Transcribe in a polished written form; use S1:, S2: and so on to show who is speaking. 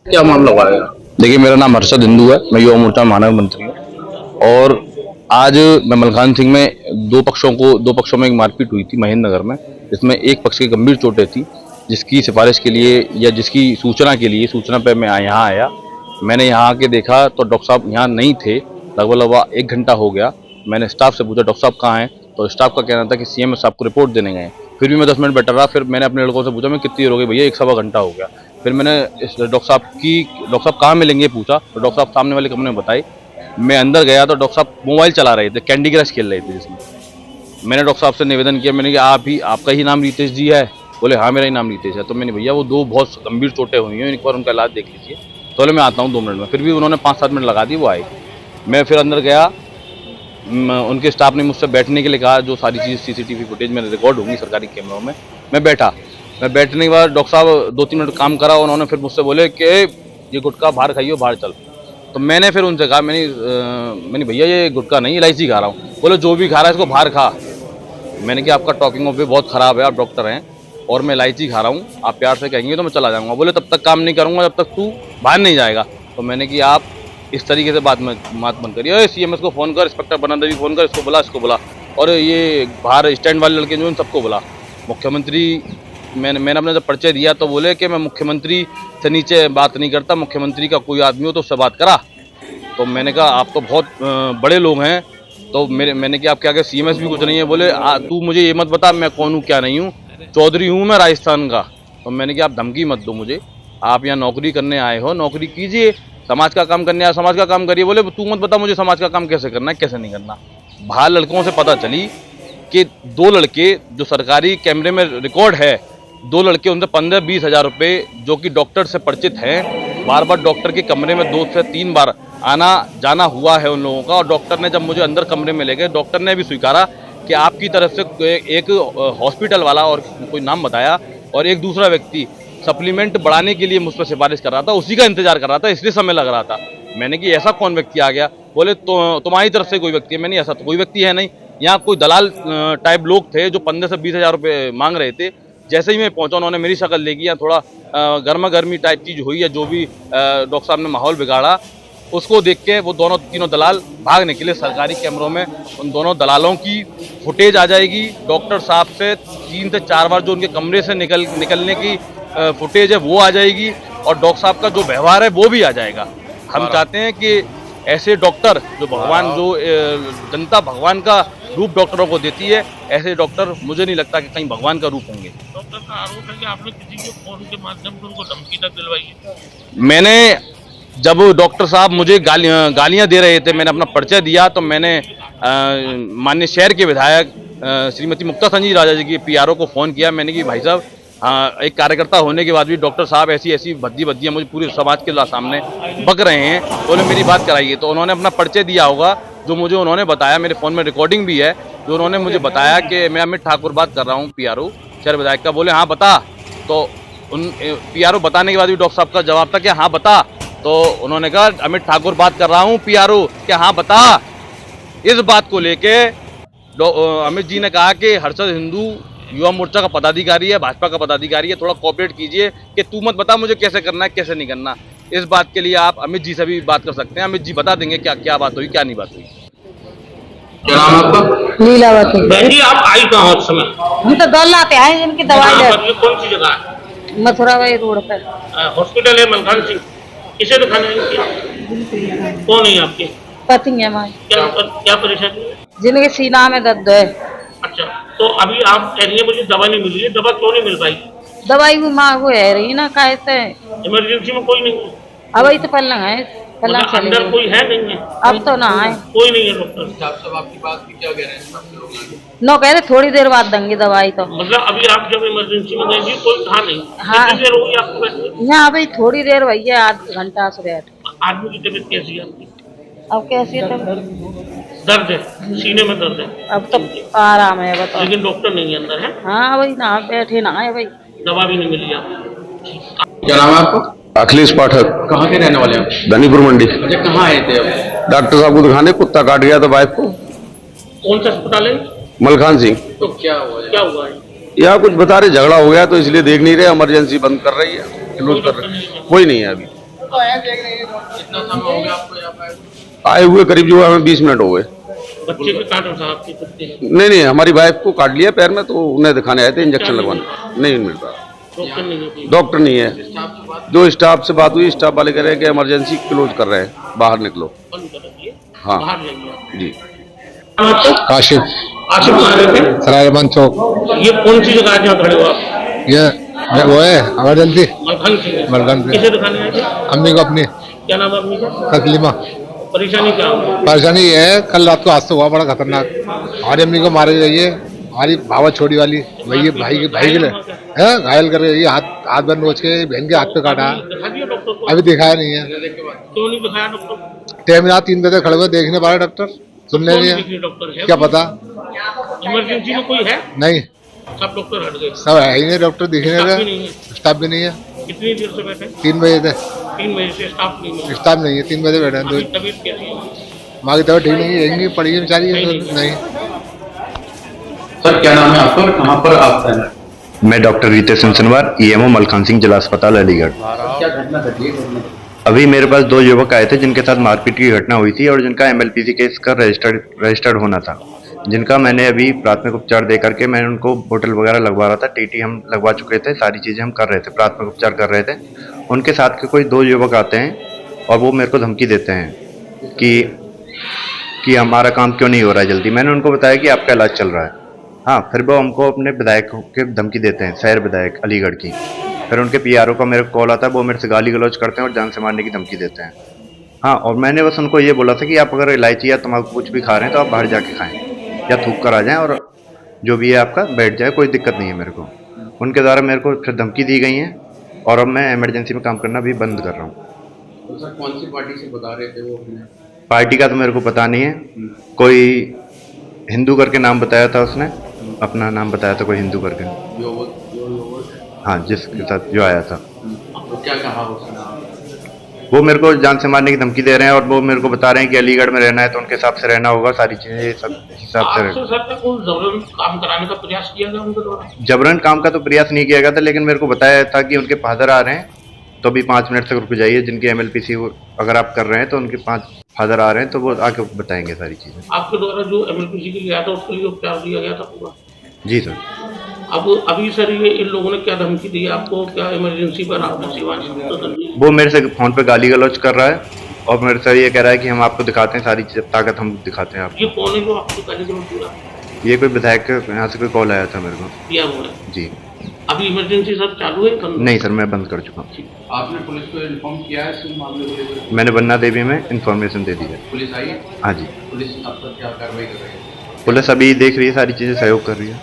S1: क्या मामला हुआ है?
S2: देखिए, मेरा नाम हर्षद हिंदू है, मैं युवा मोर्चा महानगर मंत्री हूँ। और आज मैं मलकान सिंह में दो पक्षों में एक मारपीट हुई थी महेंद्र नगर में, जिसमें एक पक्ष की गंभीर चोटें थी, जिसकी सिफारिश के लिए या जिसकी सूचना पे मैं यहाँ आया। मैंने यहाँ आके देखा तो डॉक्टर साहब यहाँ नहीं थे। लगभग 1 घंटा हो गया। मैंने स्टाफ से पूछा डॉक्टर साहब कहाँ हैं, तो स्टाफ का कहना था कि सीएम साहब को रिपोर्ट देने गए। फिर भी मैं 10 मिनट बैठा रहा। फिर मैंने अपने लड़कों से पूछा मैं कितनी देर हो गई भैया, 1 सवा घंटा हो गया। फिर मैंने डॉक्टर साहब कहाँ मिलेंगे पूछा, तो डॉक्टर साहब सामने वाले कमरे में बताई। मैं अंदर गया तो डॉक्टर साहब मोबाइल चला रहे थे, कैंडी क्रश खेल रहे थे जिसमें। मैंने डॉक्टर साहब से निवेदन किया, मैंने कहा आपका ही नाम रितेश जी है? बोले हाँ मेरा ही नाम रितेश है। तो मैंने भैया वो दो बहुत गंभीर चोटें हुई हैं, एक बार उनका इलाज देख लीजिए। तो बोले मैं आता हूँ 2 मिनट में। फिर भी उन्होंने 5-7 मिनट लगा दी, वो आए। मैं फिर अंदर गया, उनके स्टाफ ने मुझसे बैठने के लिए कहा, जो सारी चीज़ सीसीटीवी फुटेज में रिकॉर्ड होंगी सरकारी कैमरों में। मैं बैठा। मैं बैठने के बाद डॉक्टर साहब 2-3 मिनट काम करा। उन्होंने फिर मुझसे बोले कि ये गुटखा बाहर खाइयो, बाहर चल। तो मैंने फिर उनसे कहा, मैंने भैया ये गुटखा नहीं, इलायची खा रहा हूँ। बोले जो भी खा रहा है इसको बाहर खा। मैंने कहा आपका टॉकिंग ऑफ वे बहुत ख़राब है, आप डॉक्टर हैं और मैं इलायची खा रहा हूँ, आप प्यार से कहेंगे तो मैं चला जाऊँगा। बोले तब तक काम नहीं करूँगा जब तक तू बाहर नहीं जाएगा। तो मैंने कि आप इस तरीके से बात बंद करिए। सीएमएस को फ़ोन कर, इंस्पेक्टर बनादेवी फ़ोन कर, इसको बुला और ये बाहर स्टैंड वाले लड़के जो इन सबको बुला। मुख्यमंत्री मैंने अपना जब परिचय दिया तो बोले कि मैं मुख्यमंत्री से नीचे बात नहीं करता, मुख्यमंत्री का कोई आदमी हो तो उससे बात करा। तो मैंने कहा आप तो बहुत बड़े लोग हैं। तो मैंने कहा आप क्या सीएमएस भी कुछ नहीं है। बोले तू मुझे ये मत बता मैं कौन हूँ क्या नहीं हूँ, चौधरी हूँ मैं राजस्थान का। तो मैंने कहा आप धमकी मत दो मुझे, आप यहाँ नौकरी करने आए हो, नौकरी कीजिए, समाज का काम करने आए समाज का काम करिए। बोले तू मत बता मुझे समाज का काम कैसे करना है कैसे नहीं करना। बाहर लड़कों से पता चली कि 2 लड़के जो सरकारी कैमरे में रिकॉर्ड है, 2 लड़के उनसे 15-20 हज़ार रुपये, जो कि डॉक्टर से परिचित हैं, बार बार डॉक्टर के कमरे में 2 से 3 बार आना जाना हुआ है उन लोगों का। और डॉक्टर ने जब मुझे अंदर कमरे में ले गए, डॉक्टर ने भी स्वीकारा कि आपकी तरफ से एक हॉस्पिटल वाला और कोई नाम बताया और एक दूसरा व्यक्ति सप्लीमेंट बढ़ाने के लिए मुझ पर सिफारिश कर रहा था, उसी का इंतजार कर रहा था, इसलिए समय लग रहा था। मैंने कि ऐसा कौन व्यक्ति आ गया? बोले तो तुम्हारी तरफ से कोई व्यक्ति है। मैंने ऐसा तो कोई व्यक्ति है नहीं, यहाँ कोई दलाल टाइप लोग थे जो 15 से 20 हज़ार रुपये मांग रहे थे। जैसे ही मैं पहुंचा उन्होंने मेरी शक्ल देखी, या थोड़ा गर्मा गर्मी टाइप चीज़ हुई है, जो भी डॉक्टर साहब ने माहौल बिगाड़ा, उसको देख के वो तीनों दलाल भाग निकले। सरकारी कैमरों में उन दोनों दलालों की फुटेज आ जाएगी। डॉक्टर साहब से 3 से 4 बार जो उनके कमरे से निकलने की फुटेज है वो आ जाएगी, और डॉक्टर साहब का जो व्यवहार है वो भी आ जाएगा। हम चाहते हैं कि ऐसे डॉक्टर जो जनता भगवान का रूप डॉक्टरों को देती है, ऐसे डॉक्टर मुझे नहीं लगता कि कहीं भगवान का रूप होंगे।
S1: डॉक्टर का आरोप है कि आपने किसी के फोन के माध्यम से उनको धमकी तक दिलवाई है।
S2: मैंने जब डॉक्टर साहब मुझे गालियाँ दे रहे थे, मैंने अपना परिचय दिया तो मैंने माननीय शहर के विधायक श्रीमती मुक्ता संजीव राजा जी की पीआरओ को फ़ोन किया। मैंने कि भाई साहब, एक कार्यकर्ता होने के बाद भी डॉक्टर साहब ऐसी भद्दी मुझे पूरे समाज के सामने बक रहे हैं, बोले मेरी बात कराइए। तो उन्होंने अपना परिचय दिया होगा, जो मुझे उन्होंने बताया, मेरे फ़ोन में रिकॉर्डिंग भी है, जो उन्होंने मुझे बताया कि मैं अमित ठाकुर बात कर रहा हूँ, पीआरओ शहर विधायक का। बोले हाँ बता। तो उन पीआरओ बताने के बाद भी डॉक्टर साहब का जवाब था कि हाँ बता। तो उन्होंने कहा अमित ठाकुर बात कर रहा हूँ पीआरओ, कि हाँ बता। इस बात को लेके अमित जी ने कहा कि हर्षद हिंदू युवा मोर्चा का पदाधिकारी है, भाजपा का पदाधिकारी है, थोड़ा कोऑपरेट कीजिए कि तू मत बता मुझे कैसे करना है कैसे नहीं करना। इस बात के लिए आप अमित जी से भी बात कर सकते हैं, अमित जी बता देंगे क्या क्या बात हुई क्या नहीं बात हुई।
S1: क्या नाम है आपका?
S3: लीलावती।
S1: बहन जी आप आई कहाँ उस समय?
S3: हम तो दौड़ लाते हैं जिनकी दवाई ले।
S1: कौन सी जगह है?
S3: मथुराबाई रोड पर
S1: हॉस्पिटल है मलकान सिंह। किसे दिखाने आई? कौन है आपके?
S3: पति है हमारे।
S1: क्या परेशानी?
S3: जिनके सीना में दर्द है।
S1: अच्छा, तो अभी आप कह रही है मुझे दवा नहीं मिली है, दवा क्यों नहीं मिल पाई?
S3: दवाई भी माँ को है रही ना, कहते
S1: इमरजेंसी में कोई नहीं है?
S3: अब ही तो पलंग है, पलंग
S1: मतलब अंदर कोई है नहीं है?
S3: अब तो ना है,
S1: कोई नहीं है डॉक्टर
S4: साहब। आपकी बात की क्या कह रहे हैं?
S3: नो कह रहे थोड़ी देर बाद देंगे दवाई। तो
S1: मतलब अभी आप जब इमरजेंसी में गए थी कोई था नहीं?
S3: हाँ।
S1: कितनी देर होगी आपको बैठे?
S3: यहाँ अभी थोड़ी देर भैया, आधा घंटा से बैठ।
S1: आदमी की तबीयत कैसी है आपकी?
S3: अब कैसी है?
S1: दर्द है, सीने में दर्द है?
S3: अब तो आराम है बताओ।
S1: लेकिन डॉक्टर नहीं है अंदर है?
S3: हाँ भाई ना बैठे ना है भाई।
S1: दवा भी नहीं मिली आपको?
S4: क्या नाम है आपका?
S2: अखिलेश पाठक।
S4: कहाँ के रहने वाले हैं?
S2: धनीपुर मंडी।
S4: अच्छा, कहाँ आए थे अब?
S2: डॉक्टर साहब को दिखाने, कुत्ता काट गया था वाइफ को।
S1: कौन सा अस्पताल है?
S2: मलकान सिंह।
S4: तो क्या हुआ?
S1: क्या हुआ है?
S2: यहाँ कुछ बता रहे झगड़ा हो गया तो इसलिए देख नहीं रहे, इमरजेंसी बंद कर रही है, क्लोज कर रही है, कोई नहीं है अभी।
S4: कितना समय हो गया आपको यहाँ पे?
S5: आए हुए करीब जो हमें 20 मिनट हो गए।
S1: बच्चे के काटा था आपके कुत्ते ने?
S5: नहीं नहीं, हमारी वाइफ को काट लिया पैर में, तो उन्हें दिखाने आए थे, इंजेक्शन लगवाने। नहीं मिल रहा,
S1: डॉक्टर नहीं है कोई?
S5: डॉक्टर नहीं है।
S4: स्टाफ से बात
S5: जो स्टाफ से बात हुई, स्टाफ वाले कह रहे हैं कि इमरजेंसी क्लोज कर रहे हैं, बाहर निकलो।
S1: बंद कर रखिए,
S5: हाँ
S1: बाहर जाइए।
S5: जी।
S1: आपको
S6: काशिफ
S1: आशिफ कहाँ रहते हैं?
S6: सरायबंद चौक।
S1: ये कौन सी जगह है जहाँ खड़े हो आप?
S6: ये वो है इमरजेंसी
S1: मलखान सिंह।
S6: मलखान सिंह।
S1: किसे दिखाने आए थे?
S6: अम्मी को अपनी
S1: क्या नाम है अम्मी का?
S6: तस्लीमा।
S1: परेशानी क्या हुई?
S6: परेशानी ये है, कल रात को हादसा हुआ बड़ा खतरनाक। हमारी अम्मी को मारे गई है, हमारी भावा छोड़ी वाली वही भाई के लिए है, घायल कर रही है, हाथ बन नोच के बहन के हाथ पे काटा।
S1: दिखा दिया डॉक्टर को?
S6: अभी दिखाया नहीं है,
S1: क्यों नहीं दिखाया डॉक्टर?
S6: टाइम रात 3 बजे खड़े हुए, देखने पा रहे डॉक्टर, सुनने
S1: कौन
S6: नहीं है,
S1: दिखने डॉक्टर है?
S6: क्या पता।
S1: इमरजेंसी में कोई है?
S6: नहीं,
S1: सब डॉक्टर हट गए?
S6: सब है ही नहीं, डॉक्टर दिखने
S1: स्टाफ भी
S6: का
S1: नहीं है?
S6: स्टाफ भी नहीं है।
S1: कितनी देर से बैठे?
S6: 3 बजे थे,
S1: 3 बजे से स्टाफ नहीं है?
S6: स्टाफ नहीं है, 3 बजे बैठे
S1: आपकी
S6: हैं।
S1: तबीयत कैसी है?
S6: माँ की तबीयत ठीक नहीं है, यहीं पड़ी है बेचारी, नहीं।
S4: सर क्या नाम है आपका और कहाँ पर आप हैं?
S2: मैं डॉक्टर रितेश सिंसनवार, ईएमओ मलखान सिंह जिला अस्पताल अलीगढ़।
S4: क्या घटना घटी है?
S2: अभी मेरे पास 2 युवक आए थे जिनके साथ मारपीट की घटना हुई थी और जिनका एमएलपीसी केस का रजिस्टर्ड होना था, जिनका मैंने अभी प्राथमिक उपचार दे करके मैंने उनको बोतल वगैरह लगवा रहा था, टीटी हम लगवा चुके थे, सारी चीज़ें हम कर रहे थे, प्राथमिक उपचार कर रहे थे। उनके साथ के कोई 2 युवक आते हैं और वो मेरे को धमकी देते हैं कि हमारा काम क्यों नहीं हो रहा है जल्दी। मैंने उनको बताया कि आपका इलाज चल रहा है। हाँ, फिर वो हमको अपने विधायक के धमकी देते हैं, शहर विधायक अलीगढ़ की। फिर उनके पीआरओ का मेरे को कॉल आता है, वो मेरे से गाली गलौज करते हैं और जान से मारने की धमकी देते हैं। हाँ, और मैंने बस उनको ये बोला था कि आप अगर इलायची या तम्बाकू कुछ भी खा रहे हैं तो आप बाहर जाके खाएं या थूक कर आ जाएं और जो भी है आपका बैठ जाए, कोई दिक्कत नहीं है मेरे को। उनके द्वारा मेरे को फिर धमकी दी गई है और अब मैं इमरजेंसी में काम करना भी बंद कर रहा हूँ।
S4: तो सर कौन सी पार्टी से बता रहे थे वो अपने?
S2: पार्टी का तो मेरे को पता नहीं है, कोई हिंदू करके नाम बताया था उसने, अपना नाम बताया था कोई हिंदू करके। हाँ, जिसके साथ जो आया था।
S4: तो क्या कहा उसने?
S2: वो मेरे को जान से मारने की धमकी दे रहे हैं और वो मेरे को बता रहे हैं कि अलीगढ़ में रहना है तो उनके हिसाब से रहना होगा, सारी चीजें ये सब हिसाब से
S1: आपसे सर ने कोई जबरन काम कराने का प्रयास किया गया उनके द्वारा?
S2: जबरन काम का तो प्रयास नहीं किया गया था, लेकिन मेरे को बताया था कि उनके फादर आ रहे हैं तो अभी 5 मिनट तक रुक जाइए, जिनके एमएलपीसी अगर आप कर रहे हैं तो उनके 5 फादर आ रहे हैं तो वो आके बताएंगे सारी चीजें।
S1: आपके द्वारा जो एमएलपीसी के लिए आया था उसके लिए उपचार दिया गया था पूरा?
S2: जी सर।
S1: अब अभी सर ये इन लोगों ने क्या धमकी दी आपको? क्या इमरजेंसी पर आपने सेवाएं तो कर दी?
S2: वो मेरे से फोन पे गाली गलौज कर रहा है और मेरे से ये कह रहा है कि हम आपको दिखाते हैं, सारी ताकत हम दिखाते हैं आपको।
S1: ये कौन है जो आपको गाली गलौज पूरा
S2: ये कोई विधायक यहाँ से कोई कॉल आया था मेरे को।
S1: दिया हुआ है?
S2: जी
S1: अभी इमरजेंसी सर चालू है?
S2: नहीं सर, मैं बंद कर चुका हूँ।
S4: आपने पुलिस को इन्फॉर्म किया है इस मामले को लेकर?
S2: मैंने बन्ना देवी में इंफॉर्मेशन दे दी है।
S4: पुलिस आई है?
S2: हाँ जी,
S4: पुलिस अब तक क्या कार्रवाई कर रही है?
S2: पुलिस अभी देख रही है, सारी चीज़ें सहयोग कर रही है।